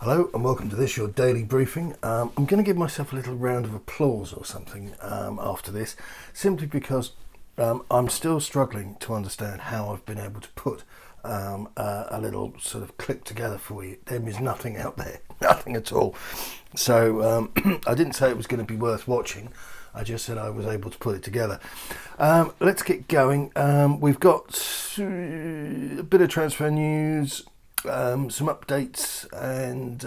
Hello and welcome to this, your daily briefing. I'm going to give myself a little round of applause or something after this, simply because I'm still struggling to understand how I've been able to put a little sort of clip together for you. There is nothing out there, nothing at all. So I didn't say it was going to be worth watching. I just said I was able to put it together. Let's get going. We've got a bit of transfer news, some updates, and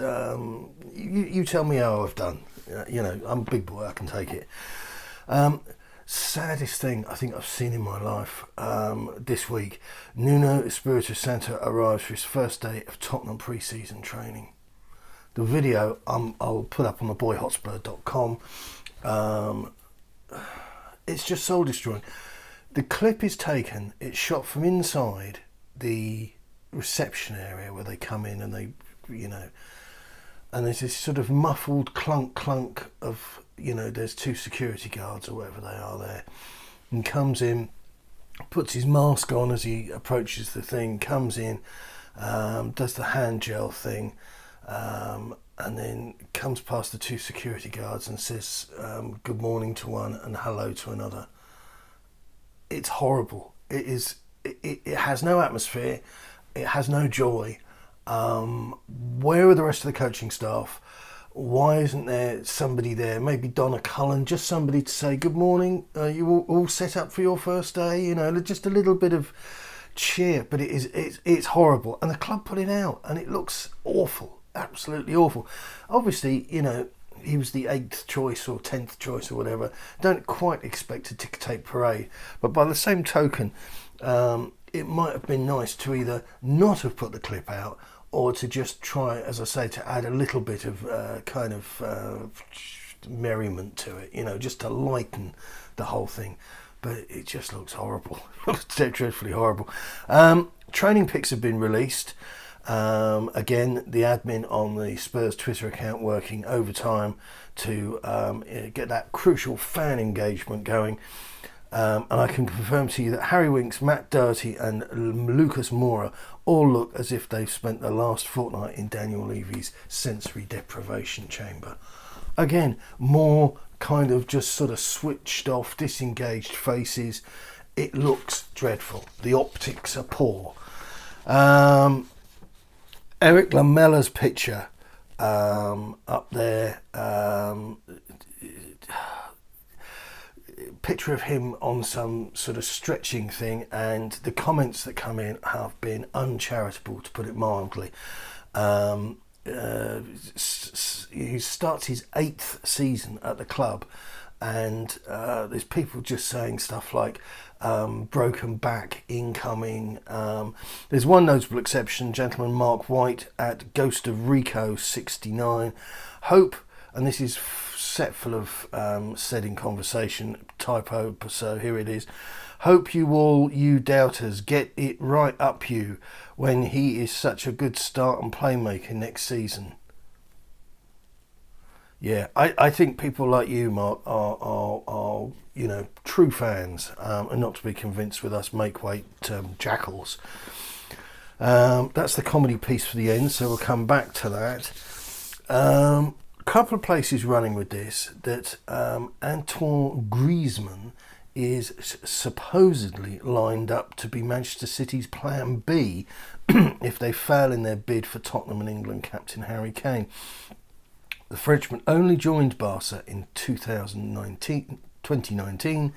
you tell me how I've done. I'm a big boy, I can take it. Saddest thing I think I've seen in my life this week: Nuno Espirito Santo arrives for his first day of Tottenham pre-season training. The video I'll put up on theboyhotspur.com. It's just soul destroying. The clip is taken, it's shot from inside the reception area where they come in and they, and there's this sort of muffled clunk of, there's two security guards or whatever they are there, and comes in, puts his mask on as he approaches the thing, comes in, does the hand gel thing, and then comes past the two security guards and says good morning to one and hello to another. It's horrible. It has no atmosphere. It has no joy. Where are the rest of the coaching staff? Why isn't there somebody there? Maybe Donna Cullen, just somebody to say good morning. Are you all set up for your first day? Just a little bit of cheer. But it's horrible, and the club put it out, and it looks awful. Absolutely awful. Obviously, he was the 8th choice or 10th choice or whatever. Don't quite expect a ticker-tape parade. But by the same token, it might have been nice to either not have put the clip out or to just try, as I say, to add a little bit of merriment to it, just to lighten the whole thing. But it just looks horrible. It looks dreadfully horrible. Training pics have been released. Again, the admin on the Spurs Twitter account working overtime to get that crucial fan engagement going. And I can confirm to you that Harry Winks, Matt Doherty and Lucas Moura all look as if they've spent the last fortnight in Daniel Levy's sensory deprivation chamber. Again, more kind of just sort of switched off, disengaged faces. It looks dreadful. The optics are poor. Eric Lamella's picture up there, picture of him on some sort of stretching thing, and the comments that come in have been uncharitable, to put it mildly. He starts his 8th season at the club, and there's people just saying stuff like broken back incoming. There's one notable exception, gentleman Mark White at Ghost of Rico 69. Hope, and this is set full of said in conversation typo, so here it is. Hope you all, you doubters, get it right up you when he is such a good start and playmaker next season. Yeah, I think people like you, Mark, are true fans, and not to be convinced with us make-weight jackals. That's the comedy piece for the end, so we'll come back to that. Couple of places running with this, that Antoine Griezmann is supposedly lined up to be Manchester City's plan B if they fail in their bid for Tottenham and England captain Harry Kane. The Frenchman only joined Barca in 2019,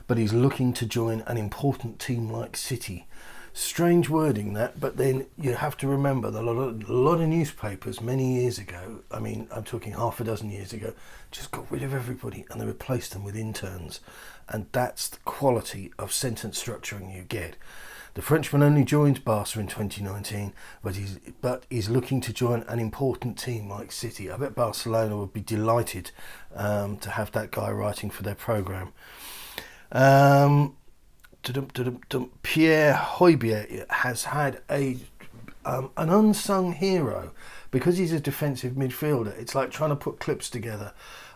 but he's looking to join an important team like City. Strange wording that, but then you have to remember that a lot of newspapers many years ago, I'm talking half a dozen years ago, just got rid of everybody and they replaced them with interns. And that's the quality of sentence structuring you get. The Frenchman only joined Barca in 2019, but he's looking to join an important team like City. I bet Barcelona would be delighted to have that guy writing for their programme. Pierre-Emile Hojbjerg has had an unsung hero because he's a defensive midfielder. It's like trying to put clips together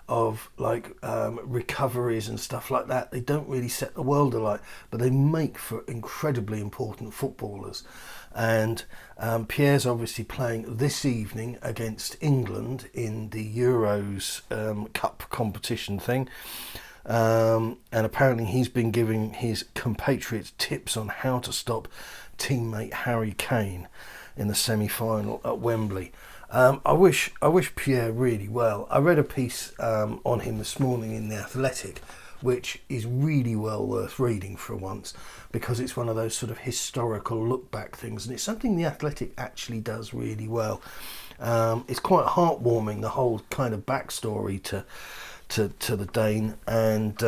of recoveries and stuff like that. They don't really set the world alight, but they make for incredibly important footballers. And Pierre's obviously playing this evening against England in the Euros Cup competition thing. And apparently he's been giving his compatriots tips on how to stop teammate Harry Kane in the semi-final at Wembley. I wish Pierre really well. I read a piece on him this morning in The Athletic, which is really well worth reading for once, because it's one of those sort of historical look-back things, and it's something The Athletic actually does really well. It's quite heartwarming, the whole kind of backstory to the Dane, and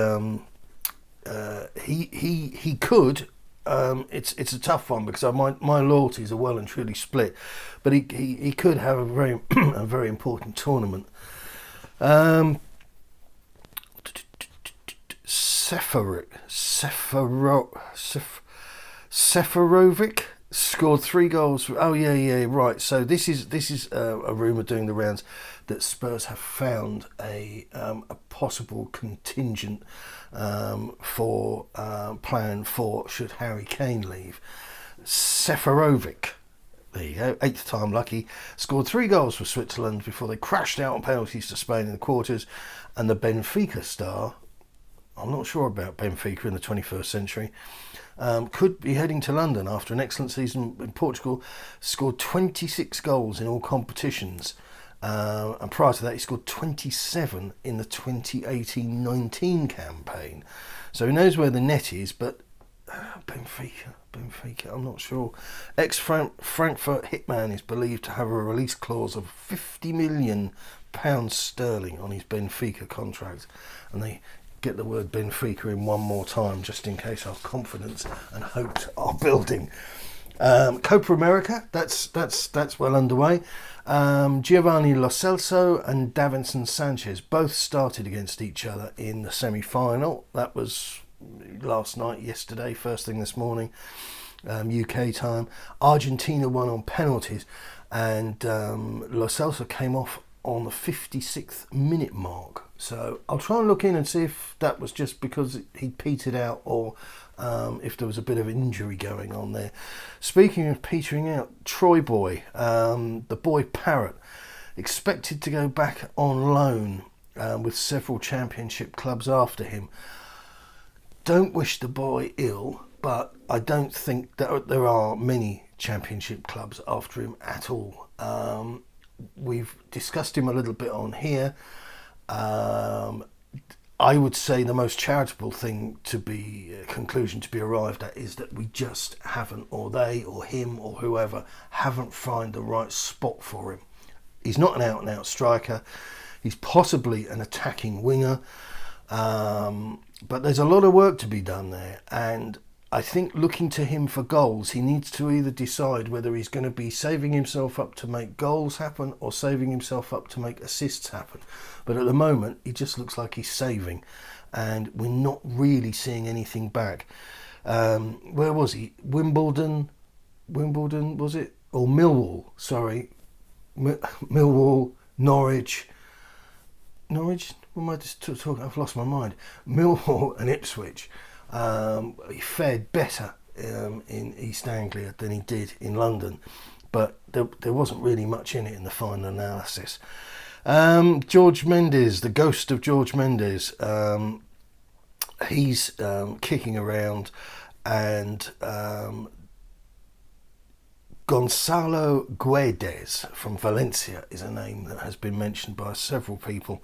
he could. It's a tough one because my loyalties are well and truly split, but he could have a very a very important tournament. Seferovic scored 3 goals. Oh yeah, right. So this is a rumour doing the rounds that Spurs have found a possible contingent for plan 4 should Harry Kane leave. Seferovic, there you go, 8th time lucky, scored 3 goals for Switzerland before they crashed out on penalties to Spain in the quarters, and the Benfica star, I'm not sure about Benfica in the 21st century, could be heading to London after an excellent season in Portugal, scored 26 goals in all competitions. And prior to that, he scored 27 in the 2018-19 campaign. So he knows where the net is, but Benfica, I'm not sure. Ex-Frankfurt hitman is believed to have a release clause of £50 million sterling on his Benfica contract. And they get the word Benfica in one more time, just in case our confidence and hopes are building. Copa America, that's well underway. Giovanni Lo Celso and Davinson Sanchez both started against each other in the semi-final. That was yesterday, first thing this morning, UK time. Argentina won on penalties, and Lo Celso came off on the 56th minute mark. So I'll try and look in and see if that was just because he petered out, or if there was a bit of injury going on there. Speaking of petering out, Troy Boy, the boy Parrott, expected to go back on loan with several championship clubs after him. Don't wish the boy ill, but I don't think that there are many championship clubs after him at all. We've discussed him a little bit on here. I would say the most charitable thing to be conclusion to be arrived at is that we just haven't, or they or him or whoever, haven't found the right spot for him. He's not an out-and-out striker. He's possibly an attacking winger, but there's a lot of work to be done there, and I think looking to him for goals, he needs to either decide whether he's going to be saving himself up to make goals happen or saving himself up to make assists happen. But at the moment, he just looks like he's saving, and we're not really seeing anything back. Where was he? Wimbledon, was it? Or Millwall, sorry. Millwall, Norwich. What am I just talking? I've lost my mind. Millwall and Ipswich. He fared better in East Anglia than he did in London, but there wasn't really much in it in the final analysis. George Mendes, the ghost of George Mendes, he's kicking around, and Gonzalo Guedes from Valencia is a name that has been mentioned by several people.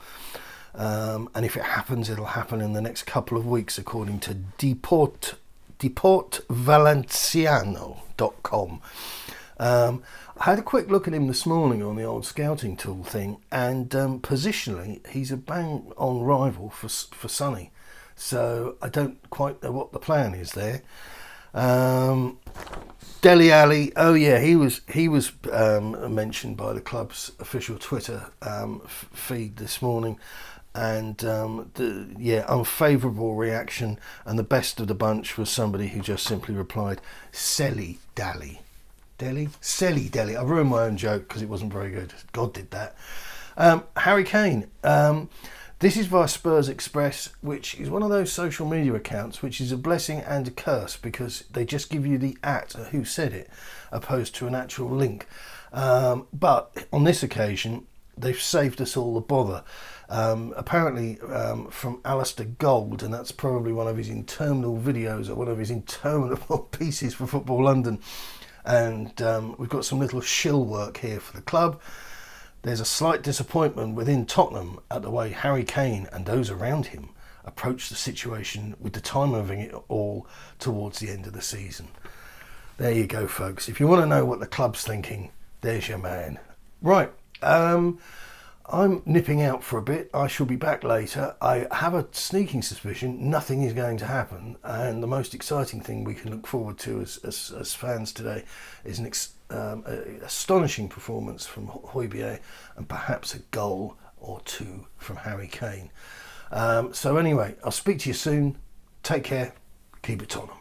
And if it happens, it'll happen in the next couple of weeks, according to deportvalenciano.com. I had a quick look at him this morning on the old scouting tool thing, and positionally, he's a bang-on rival for Sonny. So I don't quite know what the plan is there. Dele Alli, oh yeah, he was mentioned by the club's official Twitter feed this morning, and unfavourable reaction, and the best of the bunch was somebody who just simply replied, Selly Dally. Selly Dally. I ruined my own joke because it wasn't very good. God did that. Harry Kane. This is via Spurs Express, which is one of those social media accounts which is a blessing and a curse, because they just give you the who said it opposed to an actual link. But on this occasion, they've saved us all the bother. Apparently from Alistair Gold, and that's probably one of his interminable videos or one of his interminable pieces for Football London. And we've got some little shill work here for the club. There's a slight disappointment within Tottenham at the way Harry Kane and those around him approach the situation, with the time moving it all towards the end of the season. There you go, folks. If you want to know what the club's thinking, there's your man. Right, I'm nipping out for a bit. I shall be back later. I have a sneaking suspicion nothing is going to happen, and the most exciting thing we can look forward to as fans today is an astonishing performance from Hojbjerg and perhaps a goal or two from Harry Kane. So anyway, I'll speak to you soon. Take care. Keep it Tottenham.